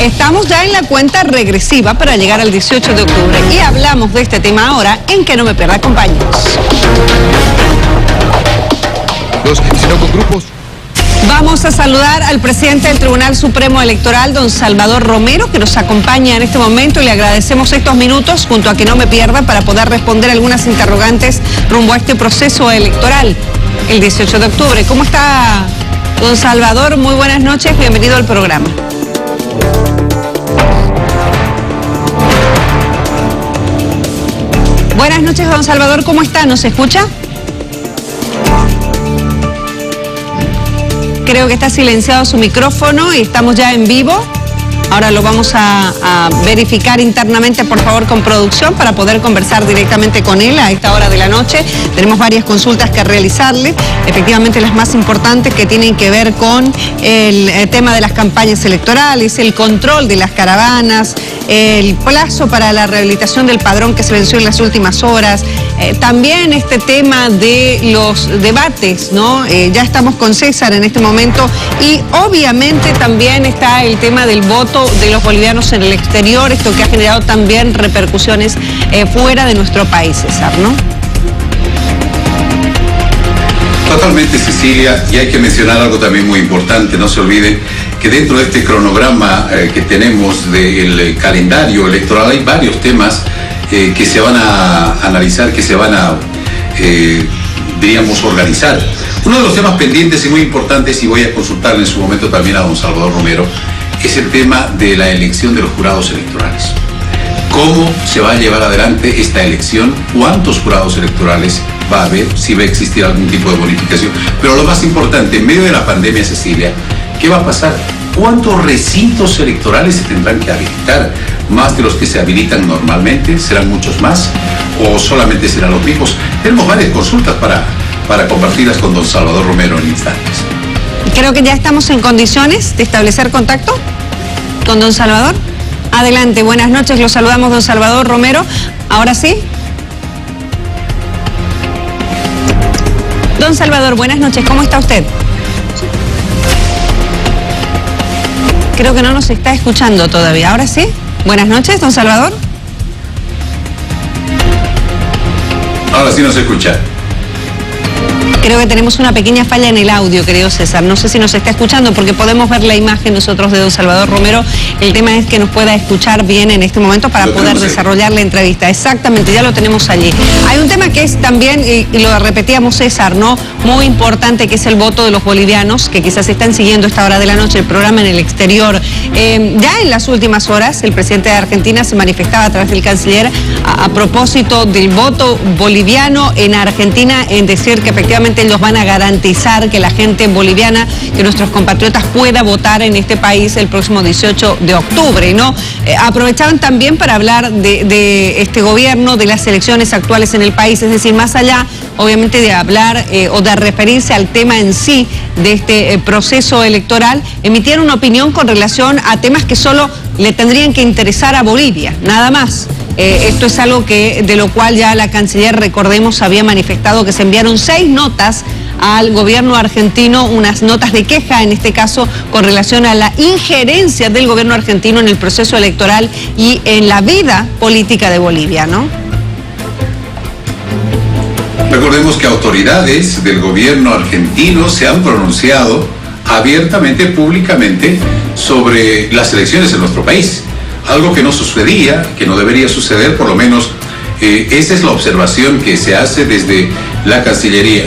Estamos ya en la cuenta regresiva para llegar al 18 de octubre y hablamos de este tema ahora en Que No Me Pierda, compañeros. Sino con grupos. Vamos a saludar al presidente del Tribunal Supremo Electoral, don Salvador Romero, que nos acompaña en este momento y le agradecemos estos minutos junto a Que No Me Pierda para poder responder algunas interrogantes rumbo a este proceso electoral el 18 de octubre. ¿Cómo está, don Salvador? Muy buenas noches, bienvenido al programa. Buenas noches, don Salvador, ¿cómo está? ¿Nos escucha? Creo que está silenciado su micrófono y estamos ya en vivo. Ahora lo vamos a verificar internamente, por favor, con producción para poder conversar directamente con él a esta hora de la noche. Tenemos varias consultas que realizarle, efectivamente las más importantes que tienen que ver con el tema de las campañas electorales, el control de las caravanas, el plazo para la rehabilitación del padrón que se venció en las últimas horas, también este tema de los debates, ¿no? Ya estamos con César en este momento y obviamente también está el tema del voto de los bolivianos en el exterior, esto que ha generado también repercusiones fuera de nuestro país, César, ¿no? Totalmente, Cecilia, y hay que mencionar algo también muy importante, no se olviden que dentro de este cronograma que tenemos del calendario electoral hay varios temas que se van a analizar, que se van a, diríamos, organizar. Uno de los temas pendientes y muy importantes, y voy a consultarle en su momento también a don Salvador Romero, es el tema de la elección de los jurados electorales. ¿Cómo se va a llevar adelante esta elección? ¿Cuántos jurados electorales va a haber? Si va a existir algún tipo de bonificación. Pero lo más importante, en medio de la pandemia, Cecilia, ¿qué va a pasar? ¿Cuántos recintos electorales se tendrán que habilitar? ¿Más de los que se habilitan normalmente? ¿Serán muchos más? ¿O solamente serán los mismos? Tenemos varias consultas para compartirlas con don Salvador Romero en instantes. Creo que ya estamos en condiciones de establecer contacto con don Salvador. Adelante, buenas noches, los saludamos, don Salvador Romero. Ahora sí. Don Salvador, buenas noches, ¿cómo está usted? Creo que no nos está escuchando todavía. ¿Ahora sí? Buenas noches, don Salvador. Ahora sí nos escucha. Creo que tenemos una pequeña falla en el audio, querido César. No sé si nos está escuchando porque podemos ver la imagen nosotros de don Salvador Romero. El tema es que nos pueda escuchar bien en este momento para poder desarrollar la entrevista. Exactamente, ya lo tenemos allí. Hay un tema que es también, y lo repetíamos César, ¿no? Muy importante, que es el voto de los bolivianos, que quizás están siguiendo a esta hora de la noche el programa en el exterior. Ya en las últimas horas, el presidente de Argentina se manifestaba a través del canciller a propósito del voto boliviano en Argentina, en decir que efectivamente ellos van a garantizar que la gente boliviana, que nuestros compatriotas pueda votar en este país el próximo 18 de octubre, ¿no? Aprovechaban también para hablar de este gobierno, de las elecciones actuales en el país, es decir, más allá, obviamente, de hablar o de referirse al tema en sí de este proceso electoral, emitieron una opinión con relación a temas que solo le tendrían que interesar a Bolivia, nada más. Esto es algo de lo cual ya la canciller, recordemos, había manifestado que se enviaron 6 notas al gobierno argentino, unas notas de queja, en este caso, con relación a la injerencia del gobierno argentino en el proceso electoral y en la vida política de Bolivia, ¿no? Recordemos que autoridades del gobierno argentino se han pronunciado abiertamente, públicamente, sobre las elecciones en nuestro país. Algo que no sucedía, que no debería suceder, por lo menos esa es la observación que se hace desde la Cancillería,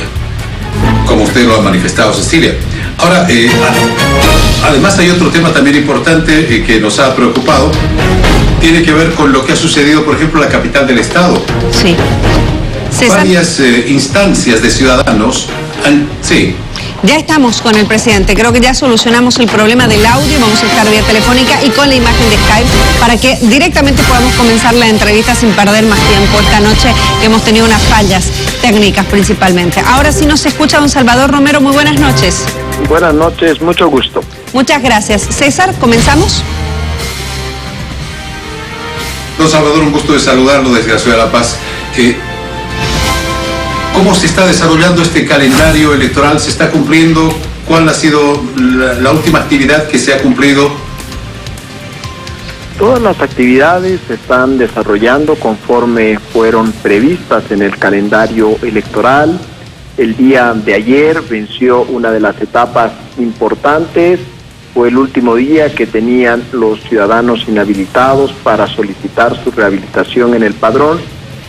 como usted lo ha manifestado, Cecilia. Ahora, además hay otro tema también importante que nos ha preocupado, tiene que ver con lo que ha sucedido, por ejemplo, en la capital del estado. Sí. César. Varias instancias de ciudadanos han... Sí. Ya estamos con el presidente, creo que ya solucionamos el problema del audio, vamos a estar vía telefónica y con la imagen de Skype para que directamente podamos comenzar la entrevista sin perder más tiempo esta noche, que hemos tenido unas fallas técnicas principalmente. Ahora sí nos escucha don Salvador Romero, muy buenas noches. Buenas noches, mucho gusto. Muchas gracias. César, ¿comenzamos? Don Salvador, un gusto de saludarlo desde la Ciudad de La Paz. ¿Cómo se está desarrollando este calendario electoral? ¿Se está cumpliendo? ¿Cuál ha sido la última actividad que se ha cumplido? Todas las actividades se están desarrollando conforme fueron previstas en el calendario electoral. El día de ayer venció una de las etapas importantes. Fue el último día que tenían los ciudadanos inhabilitados para solicitar su rehabilitación en el padrón.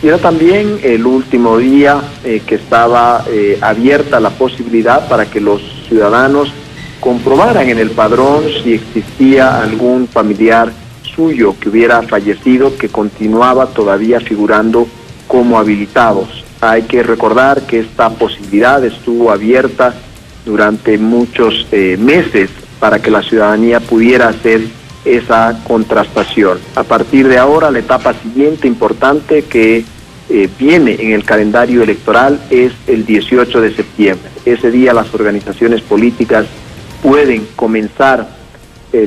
Y era también el último día que estaba abierta la posibilidad para que los ciudadanos comprobaran en el padrón si existía algún familiar suyo que hubiera fallecido, que continuaba todavía figurando como habilitados. Hay que recordar que esta posibilidad estuvo abierta durante muchos meses para que la ciudadanía pudiera hacer esa contrastación. A partir de ahora, la etapa siguiente importante que viene en el calendario electoral es el 18 de septiembre. Ese día las organizaciones políticas pueden comenzar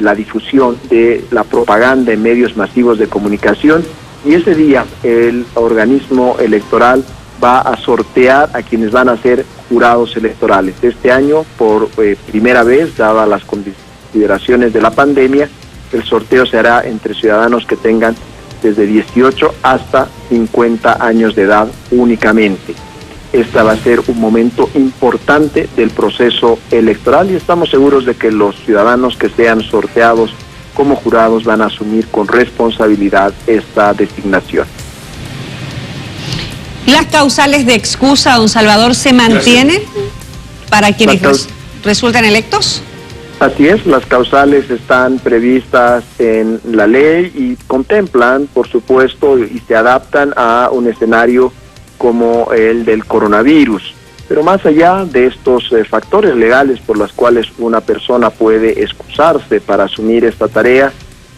la difusión de la propaganda en medios masivos de comunicación, y ese día el organismo electoral va a sortear a quienes van a ser jurados electorales. Este año, por primera vez, dadas las consideraciones de la pandemia, el sorteo se hará entre ciudadanos que tengan desde 18 hasta 50 años de edad únicamente. Esta va a ser un momento importante del proceso electoral y estamos seguros de que los ciudadanos que sean sorteados como jurados van a asumir con responsabilidad esta designación. ¿Las causales de excusa, don Salvador, se mantienen para quienes resultan electos? Así es, las causales están previstas en la ley y contemplan, por supuesto, y se adaptan a un escenario como el del coronavirus. Pero más allá de estos factores legales por los cuales una persona puede excusarse para asumir esta tarea,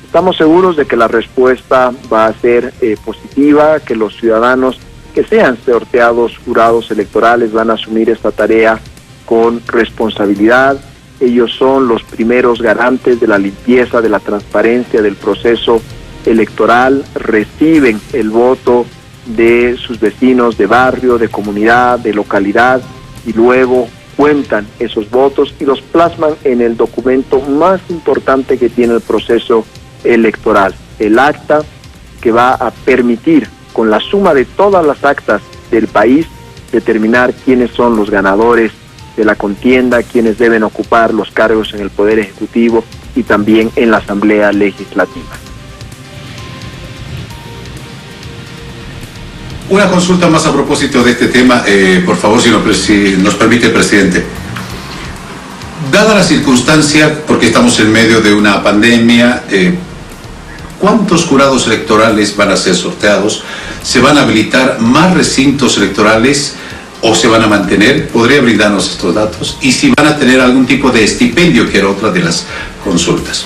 estamos seguros de que la respuesta va a ser positiva, que los ciudadanos que sean sorteados jurados electorales van a asumir esta tarea con responsabilidad. Ellos son los primeros garantes de la limpieza, de la transparencia del proceso electoral, reciben el voto de sus vecinos de barrio, de comunidad, de localidad, y luego cuentan esos votos y los plasman en el documento más importante que tiene el proceso electoral, el acta que va a permitir, con la suma de todas las actas del país, determinar quiénes son los ganadores de la contienda, quienes deben ocupar los cargos en el Poder Ejecutivo y también en la Asamblea Legislativa. Una consulta más a propósito de este tema, por favor, si nos permite, presidente. Dada la circunstancia, porque estamos en medio de una pandemia, ¿cuántos jurados electorales van a ser sorteados? ¿Se van a habilitar más recintos electorales o se van a mantener? ¿Podría brindarnos estos datos? Y si van a tener algún tipo de estipendio, que era otra de las consultas.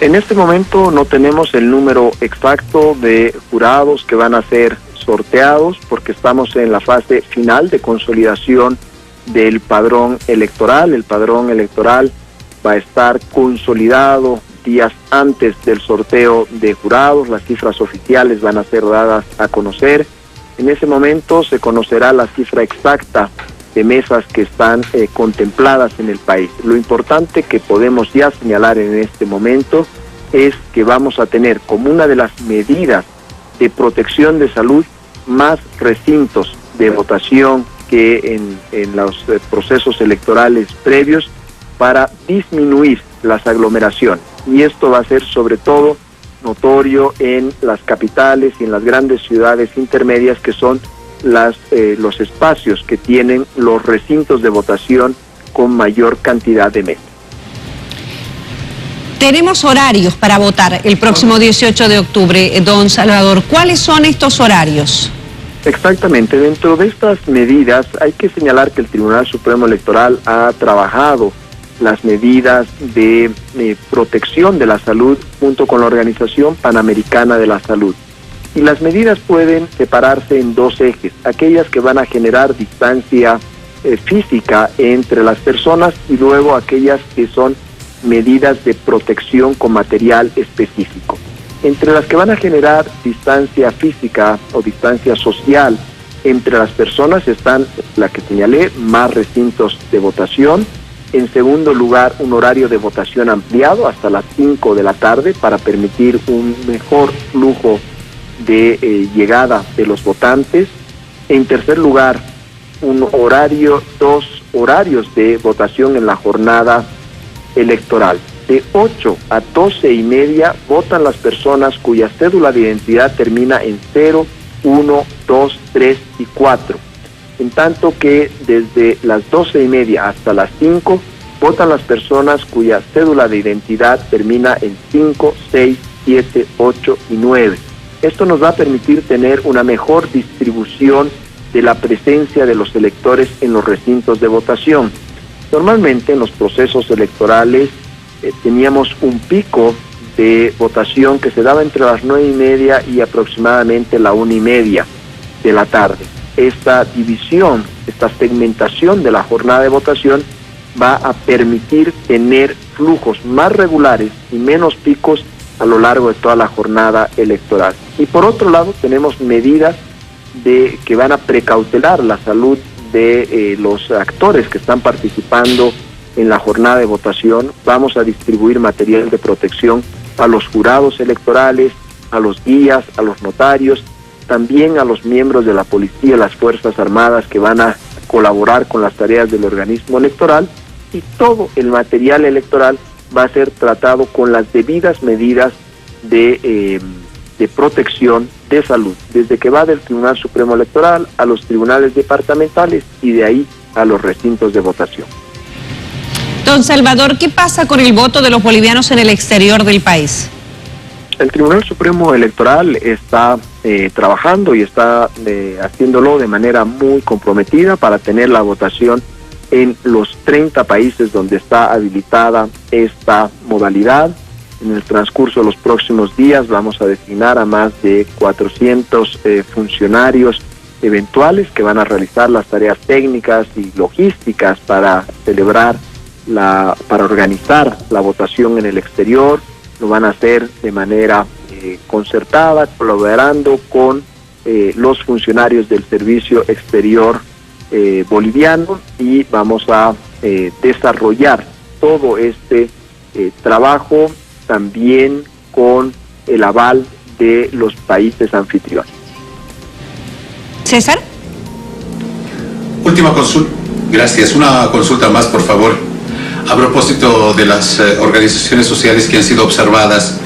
En este momento no tenemos el número exacto de jurados que van a ser sorteados porque estamos en la fase final de consolidación del padrón electoral. El padrón electoral va a estar consolidado días antes del sorteo de jurados. Las cifras oficiales van a ser dadas a conocer. En ese momento se conocerá la cifra exacta de mesas que están contempladas en el país. Lo importante que podemos ya señalar en este momento es que vamos a tener como una de las medidas de protección de salud más recintos de votación que en los procesos electorales previos para disminuir las aglomeraciones. Y esto va a ser sobre todo notorio en las capitales y en las grandes ciudades intermedias, que son los espacios que tienen los recintos de votación con mayor cantidad de mesas. Tenemos horarios para votar el próximo 18 de octubre, don Salvador. ¿Cuáles son estos horarios? Exactamente. Dentro de estas medidas hay que señalar que el Tribunal Supremo Electoral ha trabajado las medidas de protección de la salud junto con la Organización Panamericana de la Salud. Y las medidas pueden separarse en dos ejes: aquellas que van a generar distancia física entre las personas y luego aquellas que son medidas de protección con material específico. Entre las que van a generar distancia física o distancia social entre las personas están la que señalé, más recintos de votación, En segundo lugar, un horario de votación ampliado hasta las 5 de la tarde para permitir un mejor flujo de llegada de los votantes. En tercer lugar, dos horarios de votación en la jornada electoral. De 8 a 12:30 votan las personas cuya cédula de identidad termina en 0, 1, 2, 3 y 4. En tanto que desde las 12:30 hasta las 5 votan las personas cuya cédula de identidad termina en 5, 6, 7, 8 y 9. Esto nos va a permitir tener una mejor distribución de la presencia de los electores en los recintos de votación. Normalmente en los procesos electorales teníamos un pico de votación que se daba entre las 9:30 y aproximadamente la 1:30 de la tarde. Esta división, esta segmentación de la jornada de votación va a permitir tener flujos más regulares y menos picos a lo largo de toda la jornada electoral. Y por otro lado tenemos medidas que van a precautelar la salud de los actores que están participando en la jornada de votación. Vamos a distribuir material de protección a los jurados electorales, a los guías, a los notarios, también a los miembros de la policía, las Fuerzas Armadas que van a colaborar con las tareas del organismo electoral, y todo el material electoral va a ser tratado con las debidas medidas de protección de salud, desde que va del Tribunal Supremo Electoral a los tribunales departamentales y de ahí a los recintos de votación. Don Salvador, ¿qué pasa con el voto de los bolivianos en el exterior del país? El Tribunal Supremo Electoral está trabajando y está haciéndolo de manera muy comprometida para tener la votación en los 30 países donde está habilitada esta modalidad. En el transcurso de los próximos días vamos a designar a más de 400 funcionarios eventuales que van a realizar las tareas técnicas y logísticas para para organizar la votación en el exterior. Lo van a hacer de manera concertada, colaborando con los funcionarios del Servicio Exterior boliviano, y vamos a desarrollar todo este trabajo también con el aval de los países anfitriones. César. Última consulta. Gracias. Una consulta más, por favor. A propósito de las organizaciones sociales que han sido observadas,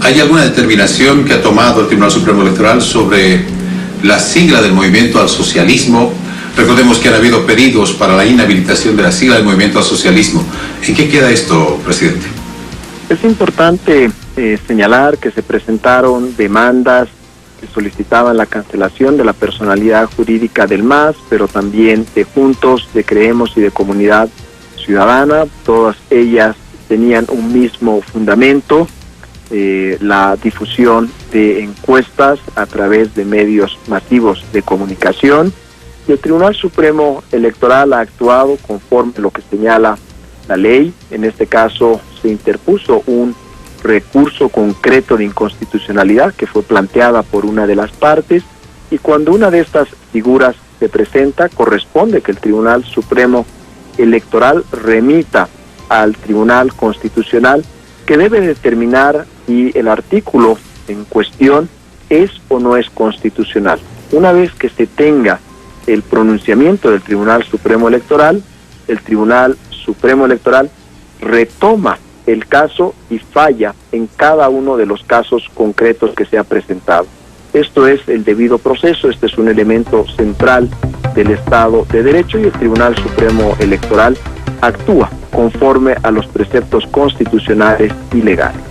¿hay alguna determinación que ha tomado el Tribunal Supremo Electoral sobre la sigla del movimiento al socialismo? Recordemos que han habido pedidos para la inhabilitación de la sigla del movimiento al socialismo. ¿En qué queda esto, presidente? Es importante señalar que se presentaron demandas que solicitaban la cancelación de la personalidad jurídica del MAS, pero también de Juntos, de Creemos y de Comunidad Ciudadana. Todas ellas tenían un mismo fundamento, la difusión de encuestas a través de medios masivos de comunicación. Y el Tribunal Supremo Electoral ha actuado conforme a lo que señala la ley. En este caso se interpuso un recurso concreto de inconstitucionalidad que fue planteada por una de las partes, y cuando una de estas figuras se presenta, corresponde que el Tribunal Supremo Electoral remita al Tribunal Constitucional, que debe determinar si el artículo en cuestión es o no es constitucional. Una vez que se tenga el pronunciamiento del Tribunal Supremo Electoral, el Tribunal Supremo Electoral retoma el caso y falla en cada uno de los casos concretos que se ha presentado. Esto es el debido proceso, este es un elemento central del Estado de Derecho, y el Tribunal Supremo Electoral actúa conforme a los preceptos constitucionales y legales.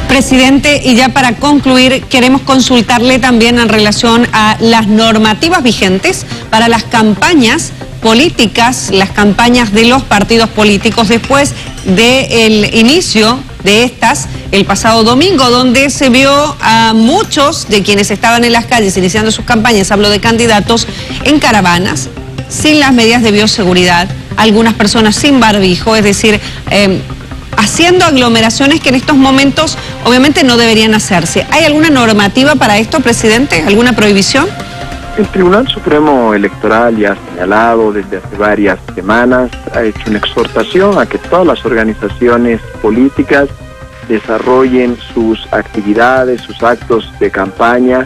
Presidente, y ya para concluir, queremos consultarle también en relación a las normativas vigentes para las campañas políticas, las campañas de los partidos políticos después del inicio de estas el pasado domingo, donde se vio a muchos de quienes estaban en las calles iniciando sus campañas, hablo de candidatos, en caravanas, sin las medidas de bioseguridad, algunas personas sin barbijo, es decir, haciendo aglomeraciones que en estos momentos obviamente no deberían hacerse. ¿Hay alguna normativa para esto, presidente? ¿Alguna prohibición? El Tribunal Supremo Electoral ya ha señalado desde hace varias semanas, ha hecho una exhortación a que todas las organizaciones políticas desarrollen sus actividades, sus actos de campaña,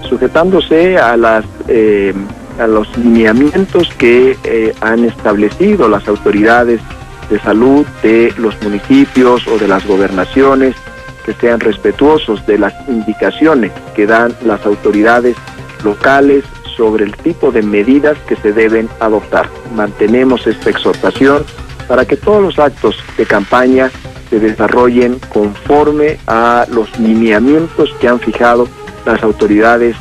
sujetándose a los lineamientos que han establecido las autoridades de salud de los municipios o de las gobernaciones, que sean respetuosos de las indicaciones que dan las autoridades locales sobre el tipo de medidas que se deben adoptar. Mantenemos esta exhortación para que todos los actos de campaña se desarrollen conforme a los lineamientos que han fijado las autoridades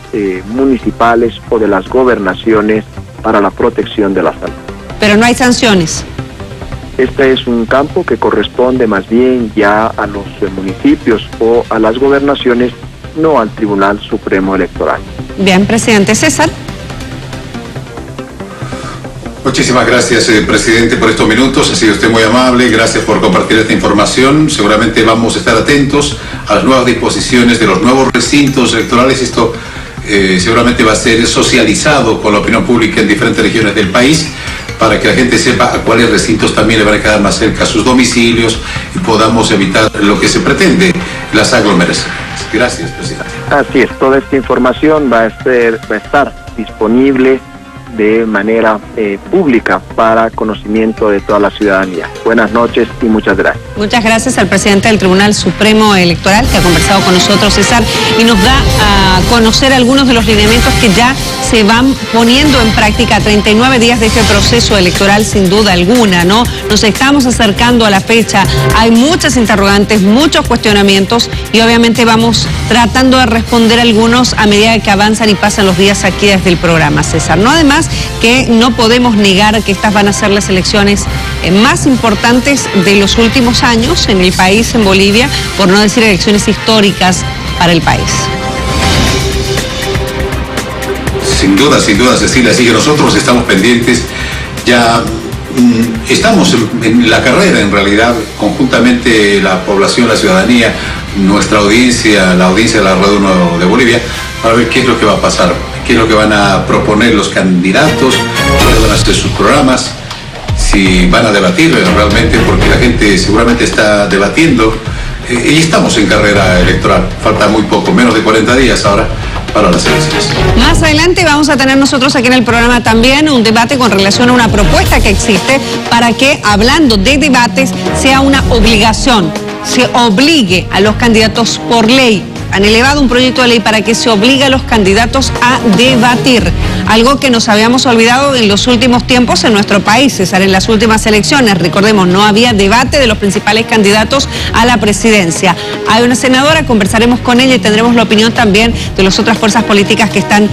municipales o de las gobernaciones para la protección de la salud. Pero no hay sanciones. Este es un campo que corresponde más bien ya a los municipios o a las gobernaciones, no al Tribunal Supremo Electoral. Bien, presidente César. Muchísimas gracias, presidente, por estos minutos. Ha sido usted muy amable. Gracias por compartir esta información. Seguramente vamos a estar atentos a las nuevas disposiciones de los nuevos recintos electorales. Esto seguramente va a ser socializado con la opinión pública en diferentes regiones del país, para que la gente sepa a cuáles recintos también le van a quedar más cerca a sus domicilios y podamos evitar lo que se pretende, las aglomeraciones. Gracias, presidente. Así es, toda esta información va a estar disponible de manera pública para conocimiento de toda la ciudadanía. Buenas noches y muchas gracias. Muchas gracias al presidente del Tribunal Supremo Electoral, que ha conversado con nosotros, César, y nos da a conocer algunos de los lineamientos que ya se van poniendo en práctica. 39 días de este proceso electoral, sin duda alguna, ¿no? Nos estamos acercando a la fecha, hay muchas interrogantes, muchos cuestionamientos, y obviamente vamos tratando de responder algunos a medida que avanzan y pasan los días aquí desde el programa, César, ¿no? Además, que no podemos negar que estas van a ser las elecciones más importantes de los últimos años en el país, en Bolivia, por no decir elecciones históricas para el país. Sin duda, Cecilia, así que nosotros estamos pendientes, ya estamos en la carrera, en realidad, conjuntamente la población, la ciudadanía, nuestra audiencia, la audiencia de la Radio 1 de Bolivia, para ver qué es lo que va a pasar, qué es lo que van a proponer los candidatos, cuáles van a ser sus programas, si van a debatir realmente, porque la gente seguramente está debatiendo, y estamos en carrera electoral, falta muy poco, menos de 40 días ahora para las elecciones. Más adelante vamos a tener nosotros aquí en el programa también un debate con relación a una propuesta que existe para que, hablando de debates, sea una obligación, se obligue a los candidatos por ley. Han elevado un proyecto de ley para que se obligue a los candidatos a debatir, algo que nos habíamos olvidado en los últimos tiempos en nuestro país, César, en las últimas elecciones. Recordemos, no había debate de los principales candidatos a la presidencia. Hay una senadora, conversaremos con ella y tendremos la opinión también de las otras fuerzas políticas que están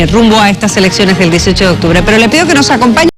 rumbo a estas elecciones del 18 de octubre. Pero le pido que nos acompañe.